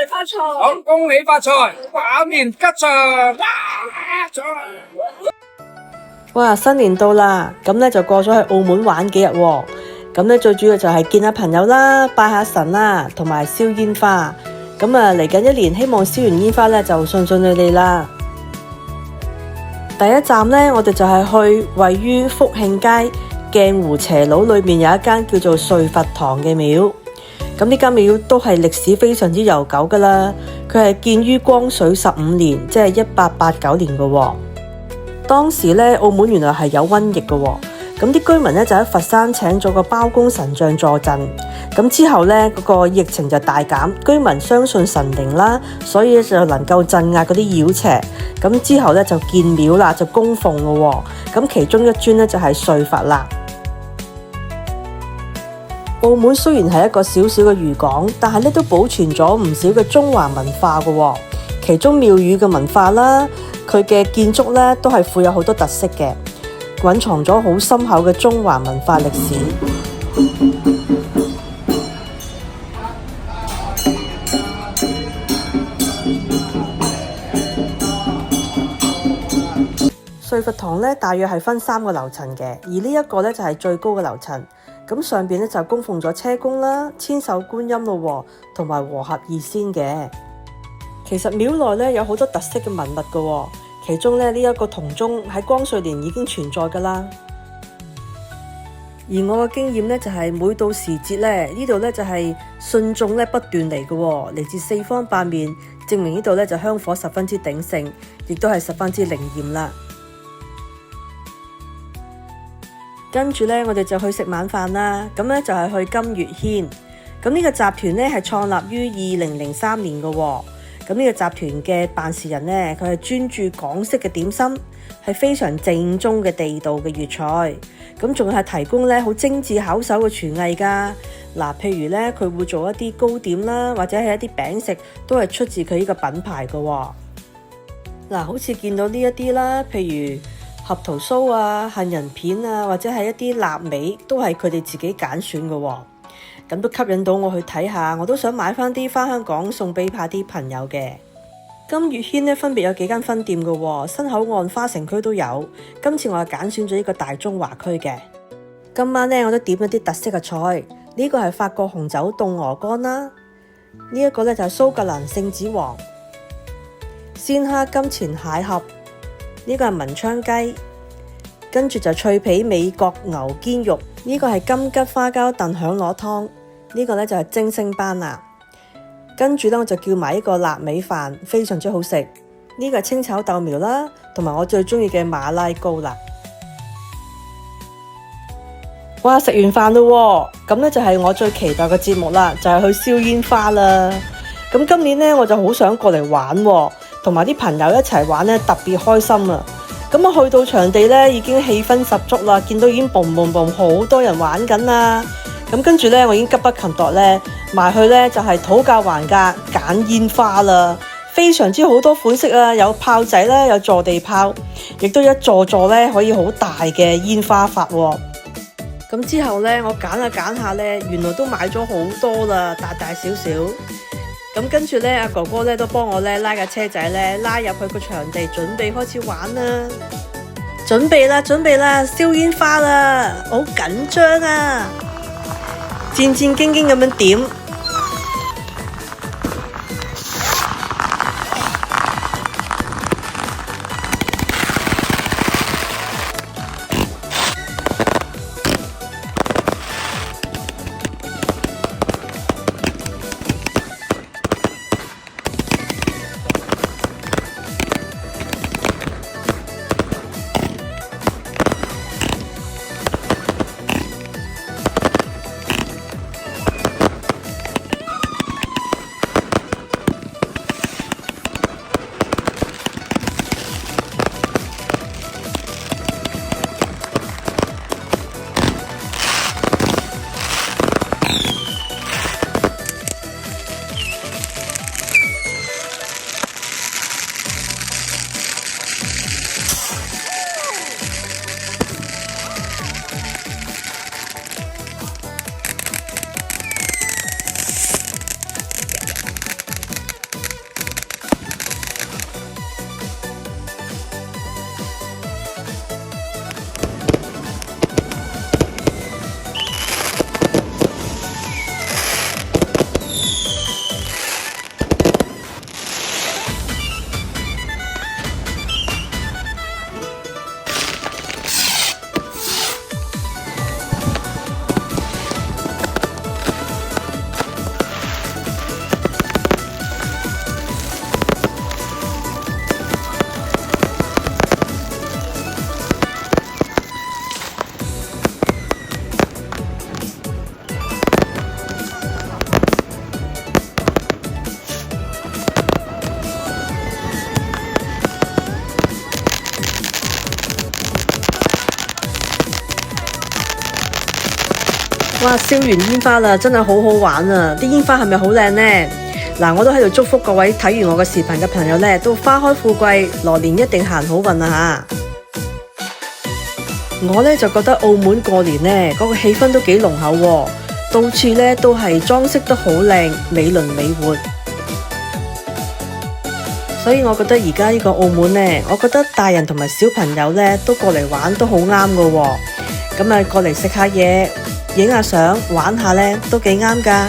發財！好，恭喜發財，馬年吉祥！哇！新年到啦，咁咧就過咗去澳門玩幾日喎。咁咧最主要就係見下朋友啦，拜下神啦，同埋燒煙花。咁啊嚟緊一年，希望燒完煙花咧就順順利利啦。第一站咧，我哋就係去位於福慶街鏡湖斜路裏面有一間叫做瑞佛堂嘅廟。咁呢間廟都係歷史非常之悠久噶啦，佢係建於光緒15年，即係1889年嘅喎。當時咧，澳門原來係有瘟疫嘅喎。咁啲居民咧就喺佛山請咗個包公神像坐鎮，咁之後咧嗰個疫情就大減，居民相信神靈啦，所以就能夠鎮壓嗰啲妖邪。咁之後咧就建廟啦，就供奉咯喎。咁其中一尊咧就係瑞佛啦。澳門雖然係一個小小嘅漁港，但係咧都保存咗唔少嘅中華文化嘅喎。其中廟宇嘅文化啦，佢嘅建築咧都係富有好多特色嘅。蘊藏咗好深厚嘅中華文化歷史。瑞佛堂咧大約係分3個樓層嘅，而呢一個咧就係最高嘅樓層。咁上邊咧就供奉咗車公啦、千手觀音咯，同埋和合二仙嘅。其實廟內咧有好多特色嘅文物嘅。其中咧呢一個銅鐘喺光緒年已經存在噶啦，而我嘅經驗咧就係每到時節咧呢度咧就係信眾咧不斷嚟嘅，嚟自四方八面，證明呢度咧就香火十分之鼎盛，亦都係十分之靈驗啦。跟住咧我哋就去食晚飯啦，咁咧就係去金月軒，咁呢個集團咧係創立於2003年嘅。咁呢個集團嘅辦事人呢，佢係專注港式嘅點心，係非常正宗嘅地道嘅粵菜。咁仲係提供咧好精緻巧手嘅廚藝噶。嗱，譬如咧佢會做一啲糕點啦，或者係一啲餅食，都係出自佢呢個品牌噶。嗱，好似見到呢一啲啦，譬如合桃酥啊、杏仁片啊，或者係一啲臘味，都係佢哋自己揀選噶。咁都吸引到我去睇下，我都想買翻啲翻香港送俾下啲朋友嘅。金月軒咧分別有幾間分店嘅，新口岸、花城區都有。今次我係揀選咗呢個大中華區嘅。今晚咧我都點咗啲特色嘅菜，呢個係法國紅酒凍鵝肝啦，呢一個咧就係蘇格蘭聖子王鮮蝦金錢蟹盒，呢個係文昌雞，跟住就脆皮美國牛肩肉，呢個係金桔花膠燉響螺湯。呢個咧就係蒸星斑啦，跟住咧我就叫埋呢個臘味飯，非常之好食。呢個係清炒豆苗啦，同埋我最中意嘅馬拉糕啦。哇！食完飯咯，咁咧就係我最期待嘅節目啦，就係去燒煙花啦。咁今年咧我就好想過嚟玩，同埋啲朋友一齊玩咧特別開心啊！咁我去到場地咧已經氣氛十足啦，見到已經嘣嘣嘣好多人玩緊啦。咁跟住咧，我已經急不及待咧，埋去咧就係討價還價揀煙花啦，非常之好多款式啊，有炮仔啦，有坐地炮，亦都一座座咧可以好大嘅煙花發喎。咁之後咧，我揀下揀下咧，原來都買咗好多啦，大大小小。咁跟住咧，阿哥哥咧都幫我咧拉架車仔咧拉入去個場地，準備開始玩啦。準備啦，燒煙花啦，好緊張啊！戰戰兢兢咁樣點。哇！燒完煙花啦，真係好好玩啊！啲煙花係咪好靚呢？嗱，我都喺度祝福各位睇完我嘅視頻嘅朋友呢，都花開富貴，來年一定行好運啊吓！我呢就覺得澳門過年呢嗰個氣氛都幾濃厚喎，到處呢都係裝飾得好靚，美輪美奐。所以我覺得而家呢個澳門呢，我覺得大人同埋小朋友呢都過嚟玩都好啱噶喎。咁啊過嚟食下嘢，影下相，玩下呢都幾啱噶。